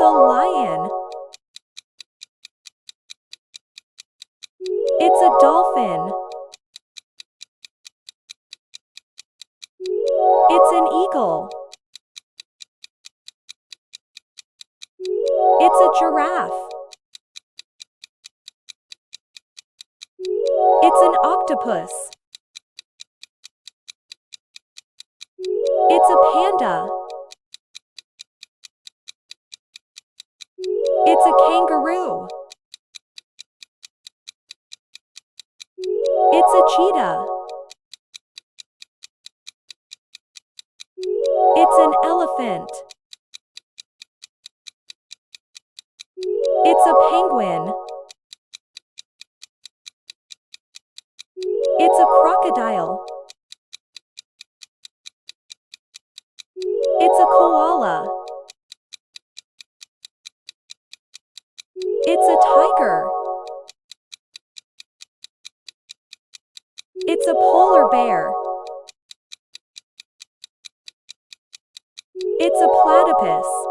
a lion. It's a dolphin. It's an eagle. It's a giraffe. It's an octopus. It's a panda. It's a kangaroo. It's a cheetah. It's an elephant. It's a penguin. It's a crocodile. It's a koala. It's a tiger. It's a polar bear. It's a platypus.